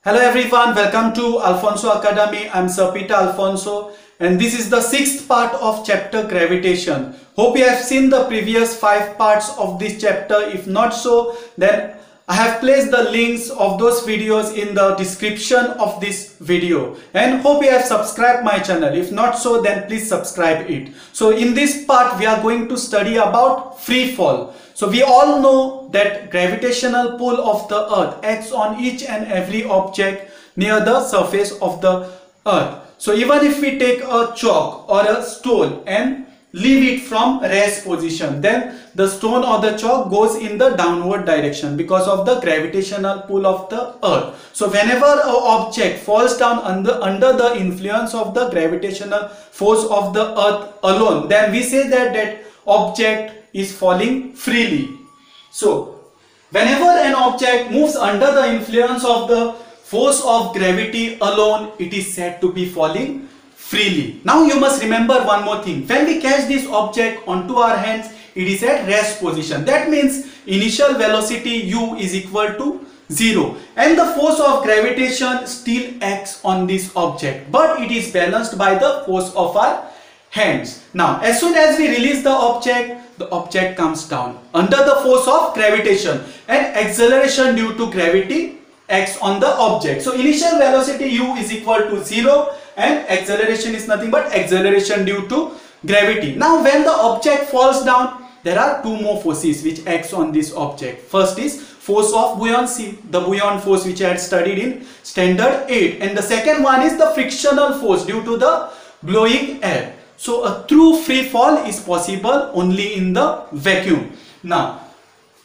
Hello everyone, welcome to Alfonso Academy. I'm Sir Peter Alfonso and this is the 6th part of chapter Gravitation. Hope you have seen the previous 5 parts of this chapter. If not so, then I have placed the links of those videos in the description of this video, and hope you have subscribed my channel. If not so, then please subscribe it. So in this part we are going to study about free fall. So we all know that gravitational pull of the earth acts on each and every object near the surface of the earth. So even if we take a chalk or a stone and leave it from rest position, then the stone or the chalk goes in the downward direction because of the gravitational pull of the earth. So whenever an object falls down under the influence of the gravitational force of the earth alone, then we say that that object is falling freely. So whenever an object moves under the influence of the force of gravity alone, it is said to be falling freely. Now you must remember one more thing. When we catch this object onto our hands, it is at rest position. That means initial velocity u is equal to 0 and the force of gravitation still acts on this object, but it is balanced by the force of our hands. Now as soon as we release the object comes down under the force of gravitation, and acceleration due to gravity acts on the object. So initial velocity u is equal to 0 and acceleration is nothing but acceleration due to gravity. Now when the object falls down, there are two more forces which acts on this object. First is force of buoyancy, the buoyant force which I had studied in standard 8, and the second one is the frictional force due to the blowing air. So a true free fall is possible only in the vacuum. Now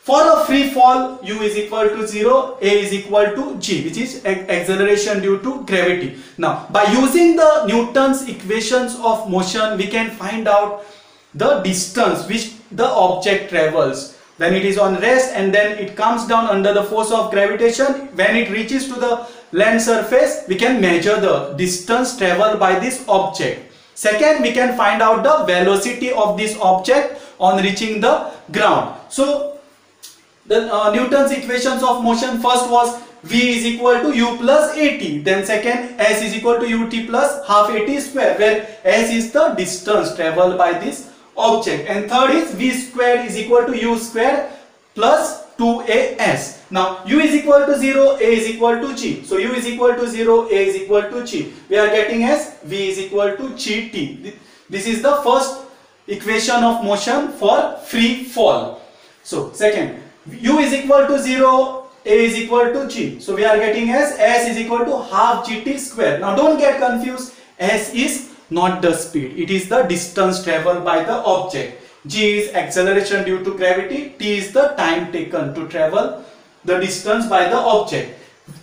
for a free fall, u is equal to 0, a is equal to g, which is acceleration due to gravity. Now by using the Newton's equations of motion, we can find out the distance which the object travels when it is on rest and then it comes down under the force of gravitation. When it reaches to the land surface, we can measure the distance traveled by this object. Second, we can find out the velocity of this object on reaching the ground. So the Newton's equations of motion, first was v is equal to u plus at, then second s is equal to ut plus half at square, where s is the distance traveled by this object, and third is v squared is equal to u squared plus 2as. Now u is equal to 0, a is equal to g. So u is equal to 0, a is equal to g. We are getting as v is equal to gt. This is the first equation of motion for free fall. So second, u is equal to 0, a is equal to g. So we are getting as s is equal to half gt square. Now don't get confused, s is not the speed, it is the distance traveled by the object. G is acceleration due to gravity, t is the time taken to travel the distance by the object.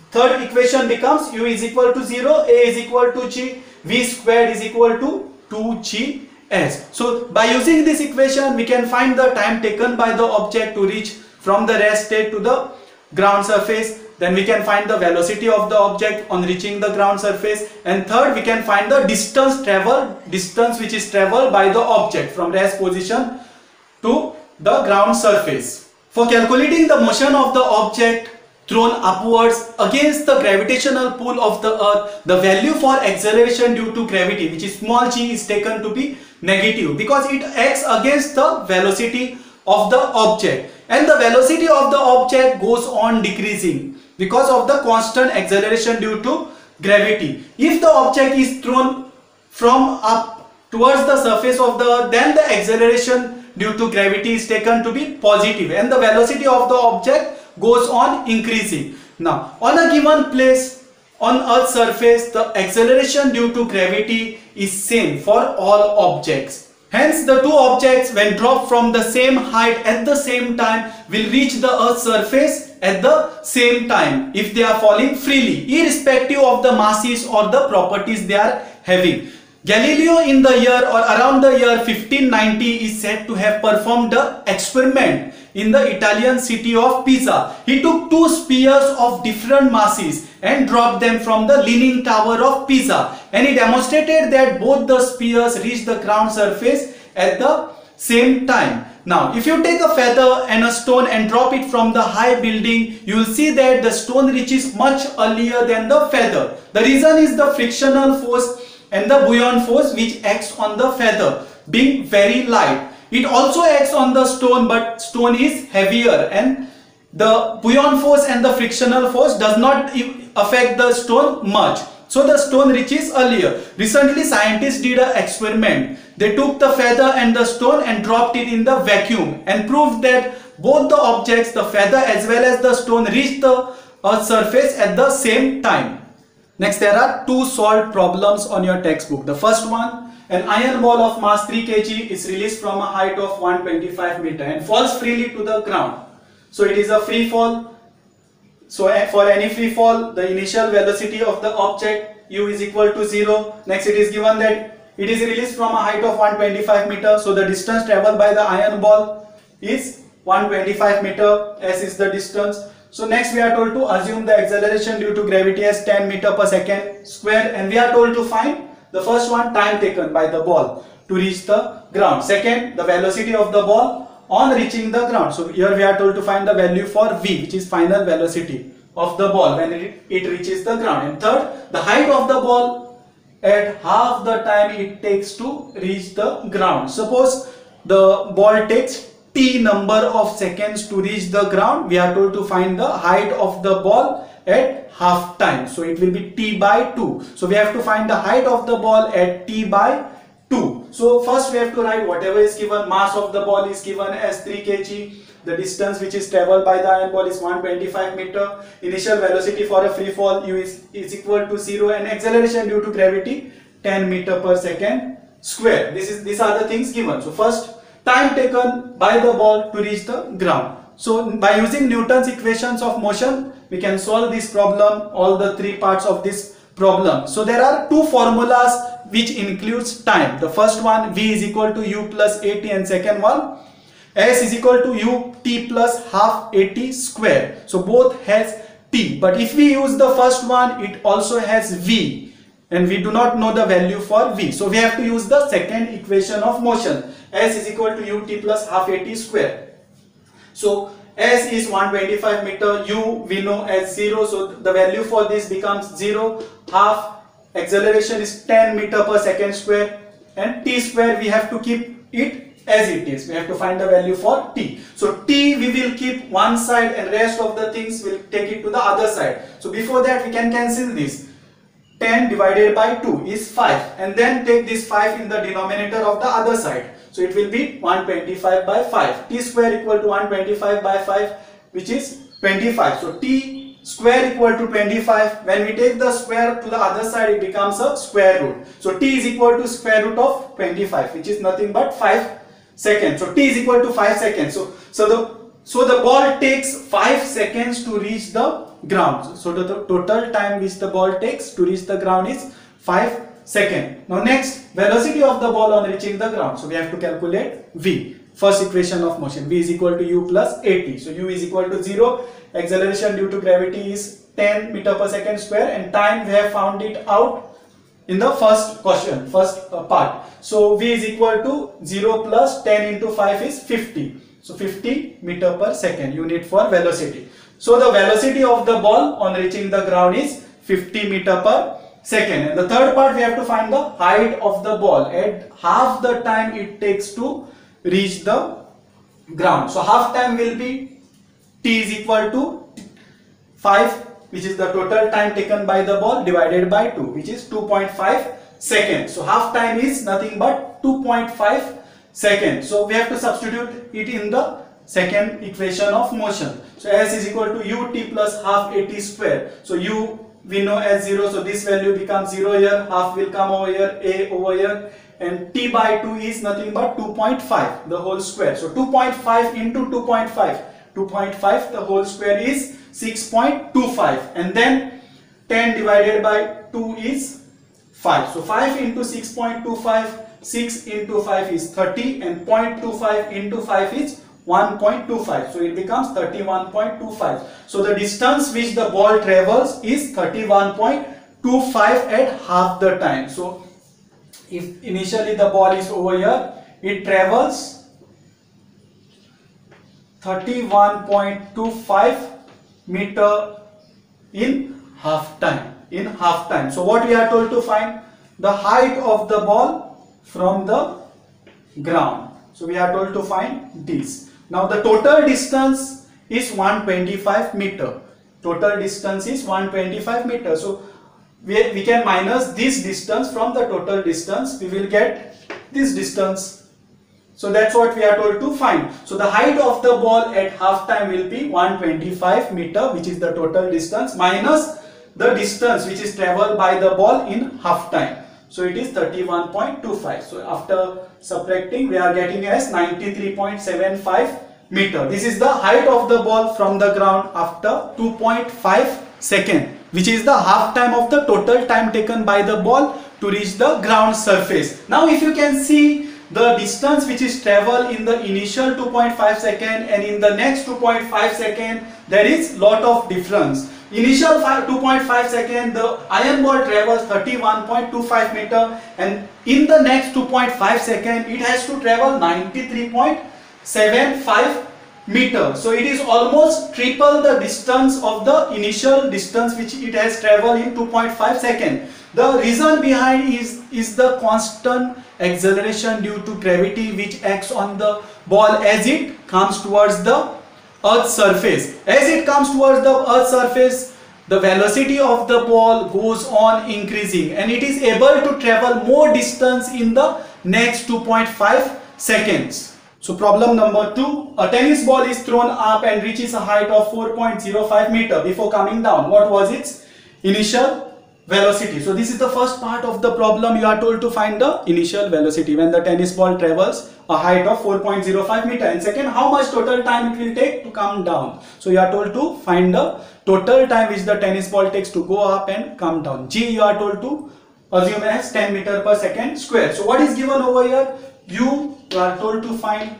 Third equation becomes u is equal to 0, a is equal to g, v squared is equal to 2gs. So by using this equation, we can find the time taken by the object to reach from the rest state to the ground surface. Then we can find the velocity of the object on reaching the ground surface, and third we can find the distance which is traveled by the object from rest position to the ground surface. For calculating the motion of the object thrown upwards against the gravitational pull of the earth, the value for acceleration due to gravity, which is small g, is taken to be negative because it acts against the velocity of the object, and the velocity of the object goes on decreasing because of the constant acceleration due to gravity. If the object is thrown from up towards the surface of the earth, then the acceleration due to gravity is taken to be positive and the velocity of the object goes on increasing. Now on a given place on Earth's surface, the acceleration due to gravity is same for all objects. Hence the two objects, when dropped from the same height at the same time, will reach the Earth's surface at the same time if they are falling freely, irrespective of the masses or the properties they are having. Galileo in the year or around the year 1590 is said to have performed the experiment in the Italian city of Pisa. He took two spheres of different masses and dropped them from the Leaning Tower of Pisa, and he demonstrated that both the spheres reached the ground surface at the same time. Now, if you take a feather and a stone and drop it from the high building, you will see that the stone reaches much earlier than the feather. The reason is the frictional force and the buoyant force which acts on the feather being very light. It also acts on the stone, but stone is heavier, and the buoyant force and the frictional force does not affect the stone much. So the stone reaches earlier. Recently scientists did an experiment. They took the feather and the stone and dropped it in the vacuum and proved that both the objects, the feather as well as the stone, reached the Earth's surface at the same time. Next, there are two solved problems on your textbook. The first one, an iron ball of mass 3 kg is released from a height of 125 meter and falls freely to the ground. So it is a free fall. So for any free fall, the initial velocity of the object u is equal to 0. Next, it is given that it is released from a height of 125 meter. So the distance traveled by the iron ball is 125 meter. S is the distance. So next, we are told to assume the acceleration due to gravity as 10 meter per second square, and we are told to find the first one, time taken by the ball to reach the ground. Second, the velocity of the ball on reaching the ground. So here we are told to find the value for v, which is final velocity of the ball when it reaches the ground. And third, the height of the ball at half the time it takes to reach the ground. Suppose the ball takes t number of seconds to reach the ground. We are told to find the height of the ball at half time. So it will be t by 2. So we have to find the height of the ball at t by 2. So first we have to write whatever is given. Mass of the ball is given as 3 kg. The distance which is traveled by the iron ball is 125 meter. Initial velocity for a free fall u is equal to 0, and acceleration due to gravity 10 meter per second square. These are the things given. So first, time taken by the ball to reach the ground. So by using Newton's equations of motion, we can solve this problem, all the three parts of this problem. So there are two formulas which includes time. The first one, v is equal to u plus at, and second one, s is equal to u t plus half at square. So both has t, but if we use the first one, it also has v, and we do not know the value for v. So we have to use the second equation of motion. S is equal to ut plus half at square. So S is 125 meter, u we know as 0, so the value for this becomes 0. Half acceleration is 10 meter per second square, and t square we have to keep it as it is. We have to find the value for t. So t we will keep one side and rest of the things will take it to the other side. So before that we can cancel this. 10 divided by 2 is 5, and then take this 5 in the denominator of the other side. So it will be 125 by 5. T square equal to 125 by 5, which is 25. So t square equal to 25. When we take the square to the other side, it becomes a square root. So t is equal to square root of 25, which is nothing but 5 seconds. So t is equal to 5 seconds. So the ball takes 5 seconds to reach the ground. So the total time which the ball takes to reach the ground is 5 seconds. Now next, velocity of the ball on reaching the ground. So we have to calculate v. First equation of motion, v is equal to u plus at. So u is equal to 0. Acceleration due to gravity is 10 meter per second square, and time we have found it out in the first question, first part. So v is equal to 0 plus 10 into 5 is 50. So 50 meter per second unit for velocity. So the velocity of the ball on reaching the ground is 50 meter per second. And the third part, we have to find the height of the ball at half the time it takes to reach the ground. So half time will be t is equal to 5, which is the total time taken by the ball, divided by 2, which is 2.5 seconds. So half time is nothing but 2.5 seconds. So we have to substitute it in the second equation of motion. So s is equal to ut plus half at square. So u we know as 0, so this value becomes 0 here, half will come over here, a over here, and t by 2 is nothing but 2.5, the whole square. So 2.5 into 2.5 the whole square is 6.25, and then 10 divided by 2 is 5. So 5 into 6.25, 6 into 5 is 30, and 0.25 into 5 is 1.25. So it becomes 31.25. So the distance which the ball travels is 31.25 at half the time. So if initially the ball is over here, it travels 31.25 meter in half time. So what we are told to find? The height of the ball from the ground. So we are told to find this. Now the total distance is 125 meter. Total distance is 125 meter. So we can minus this distance from the total distance. We will get this distance. So that's what we are told to find. So the height of the ball at half time will be 125 meter, which is the total distance, minus the distance which is traveled by the ball in half time. So it is 31.25. So after subtracting, we are getting as 93.75 meter. This is the height of the ball from the ground after 2.5 seconds, which is the half time of the total time taken by the ball to reach the ground surface. Now if you can see the distance which is traveled in the initial 2.5 second and in the next 2.5 second, there is lot of difference. Initial 2.5 second, the iron ball travels 31.25 meter, and in the next 2.5 second, it has to travel 93.75 meter. So it is almost triple the distance of the initial distance which it has traveled in 2.5 second. The reason behind is the constant acceleration due to gravity which acts on the ball as it comes towards the Earth's surface. As it comes towards the Earth's surface, the velocity of the ball goes on increasing and it is able to travel more distance in the next 2.5 seconds. So problem number 2, a tennis ball is thrown up and reaches a height of 4.05 meter before coming down. What was its initial velocity? So this is the first part of the problem. You are told to find the initial velocity when the tennis ball travels a height of 4.05 meter, and second, how much total time it will take to come down. So you are told to find the total time which the tennis ball takes to go up and come down. G you are told to assume as 10 meter per second square. So what is given over here? You are told to find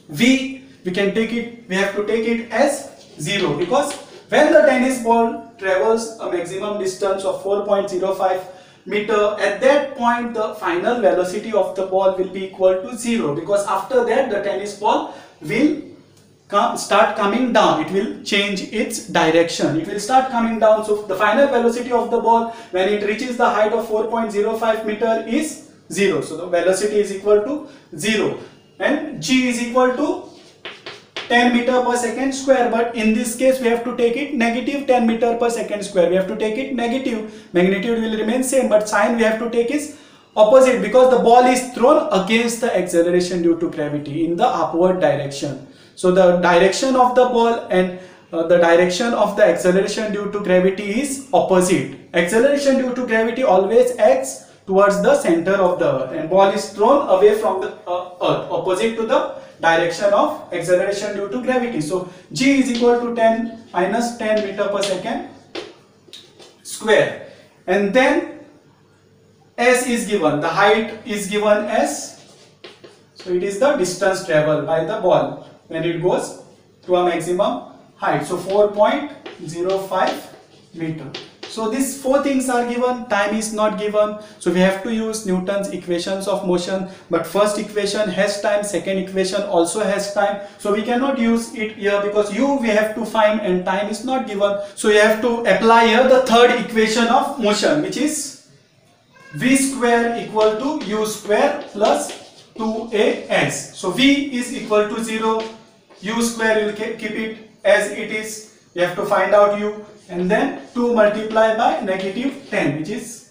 V. We can take it, we have to take it as 0, because when the tennis ball travels a maximum distance of 4.05 meter, at that point the final velocity of the ball will be equal to 0, because after that the tennis ball will start coming down. It will change its direction. It will start coming down. So the final velocity of the ball when it reaches the height of 4.05 meter is 0. So the velocity is equal to 0 and G is equal to 10 meter per second square, but in this case we have to take it negative 10 meter per second square. We have to take it negative. Magnitude will remain same, but sign we have to take is opposite, because the ball is thrown against the acceleration due to gravity in the upward direction. So the direction of the ball and the direction of the acceleration due to gravity is opposite. Acceleration due to gravity always acts towards the center of the earth, and ball is thrown away from the earth opposite to the direction of acceleration due to gravity. So G is equal to 10 minus 10 meter per second square, and then S is given, the height is given as, so it is the distance traveled by the ball when it goes to a maximum height, so 4.05 meter. So these four things are given, time is not given, so we have to use Newton's equations of motion. But first equation has time, second equation also has time, so we cannot use it here because u we have to find and time is not given. So you have to apply here the third equation of motion, which is v square equal to u square plus 2as. So v is equal to 0, u square will keep it as it is, you have to find out u, and then 2 multiply by negative 10, which is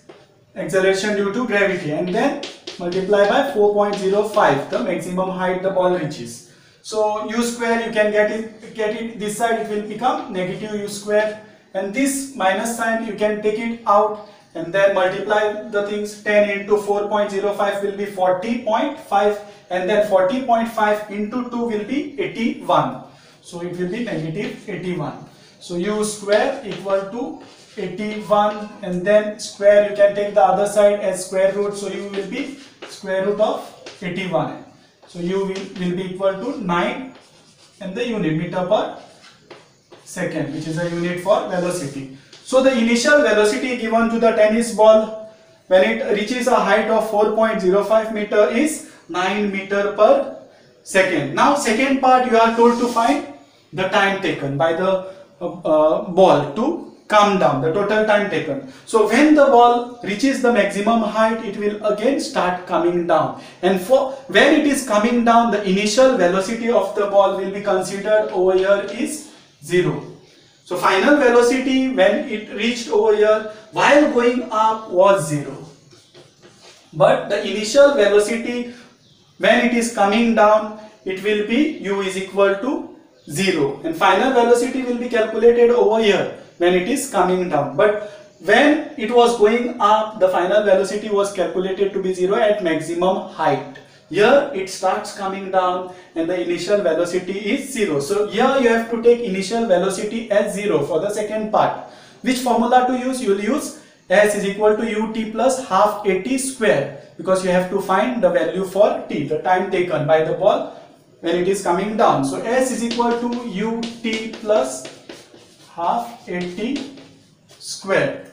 acceleration due to gravity, and then multiply by 4.05, the maximum height the ball reaches. So u square you can get it this side, it will become negative u square, and this minus sign you can take it out and then multiply the things. 10 into 4.05 will be 40.5, and then 40.5 into 2 will be 81. So it will be negative 81. So u square equal to 81, and then square you can take the other side as square root, so u will be square root of 81. So u will be equal to 9 and the unit meter per second, which is a unit for velocity. So the initial velocity given to the tennis ball when it reaches a height of 4.05 meter is 9 meter per second. Now second part, you are told to find the time taken by the ball to come down, the total time taken. So when the ball reaches the maximum height, it will again start coming down, and for when it is coming down, the initial velocity of the ball will be considered over here is 0. So final velocity when it reached over here while going up was 0, but the initial velocity when it is coming down, it will be u is equal to 0, and final velocity will be calculated over here when it is coming down. But when it was going up, the final velocity was calculated to be 0 at maximum height. Here it starts coming down and the initial velocity is 0. So here you have to take initial velocity as 0 for the second part. Which formula to use? You will use s is equal to ut plus half at square, because you have to find the value for t, the time taken by the ball when it is coming down. So s is equal to ut plus half at square.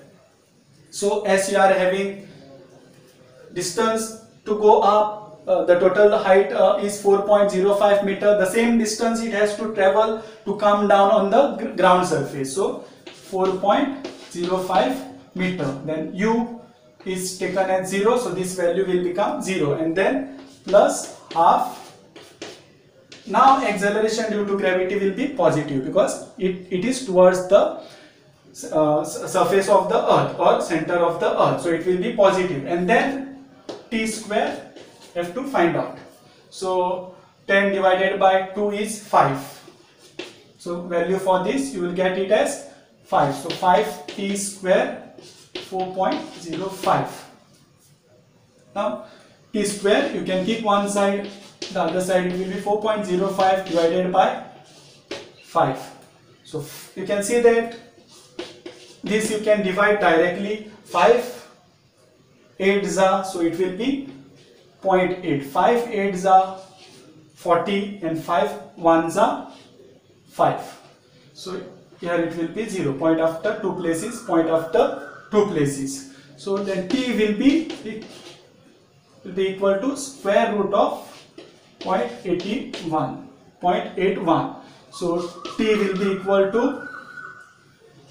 So as you are having distance to go up, the total height is 4.05 meter. The same distance it has to travel to come down on the ground surface. So 4.05 meter. Then u is taken as 0. So this value will become 0, and then plus half. Now acceleration due to gravity will be positive because it is towards the surface of the earth or center of the earth. So it will be positive, and then t square have to find out. So 10 divided by 2 is 5. So value for this you will get it as 5. So 5t square 4.05. Now t square you can keep one side, the other side it will be 4.05 divided by 5. So you can see that this you can divide directly. 5 8s are, so it will be 0.8. 5 8s are 40 and 5 1s are 5. So here it will be 0. Point after 2 places, point after 2 places. So then t will be equal to square root of 0.81. So t will be equal to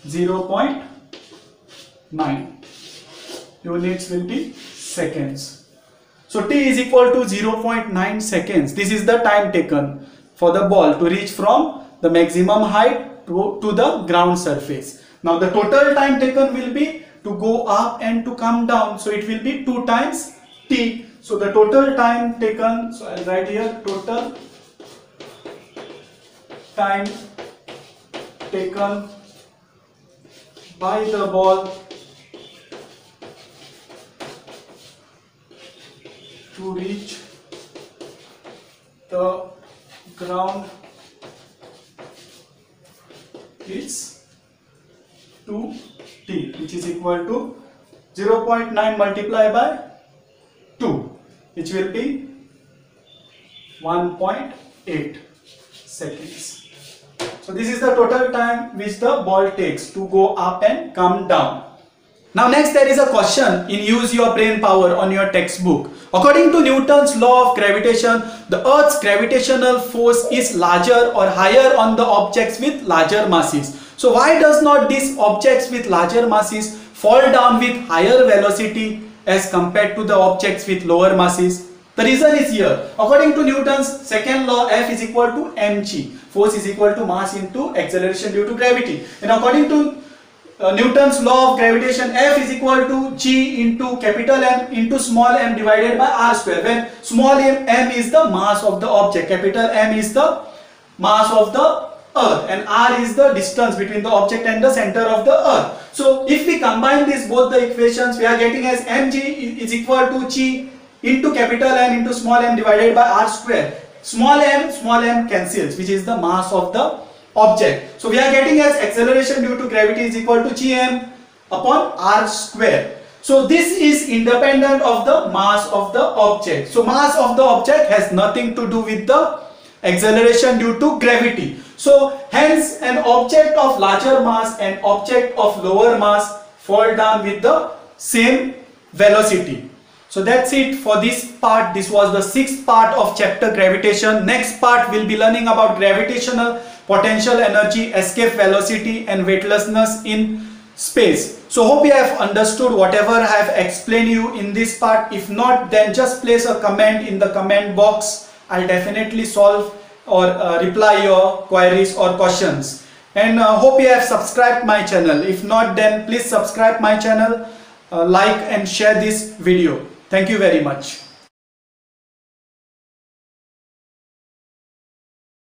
0.9. Units will be seconds. So t is equal to 0.9 seconds. This is the time taken for the ball to reach from the maximum height to the ground surface. Now the total time taken will be to go up and to come down. So it will be 2 times t. So the total time taken, so I'll write here total time taken by the ball to reach the ground is 2t, which is equal to 0.9 multiplied by 2, which will be 1.8 seconds. So this is the total time which the ball takes to go up and come down. Now next there is a question in use your brain power on your textbook. According to Newton's law of gravitation, the Earth's gravitational force is larger or higher on the objects with larger masses. So why does not these objects with larger masses fall down with higher velocity as compared to the objects with lower masses? The reason is here. According to Newton's second law, F is equal to mg. Force is equal to mass into acceleration due to gravity. And according to Newton's law of gravitation, F is equal to g into capital M into small m divided by r square. When small m is the mass of the object, capital M is the mass of the earth, and r is the distance between the object and the center of the earth. So if we combine both the equations, we are getting as mg is equal to g into capital M into small m divided by r square. Small m cancels, which is the mass of the object. So we are getting as acceleration due to gravity is equal to gm upon r square. So this is independent of the mass of the object. So mass of the object has nothing to do with the acceleration due to gravity. So hence an object of larger mass and object of lower mass fall down with the same velocity. So So that's it for this part. This was the 6th part of chapter gravitation. Next part we'll be learning about gravitational potential energy, escape velocity and weightlessness in space. So hope you have understood whatever I have explained you in this part. If not, then just place a comment in the comment box. I'll definitely solve or reply your queries or questions. And hope you have subscribed my channel. If not, then please subscribe my channel, like and share this video. Thank you very much.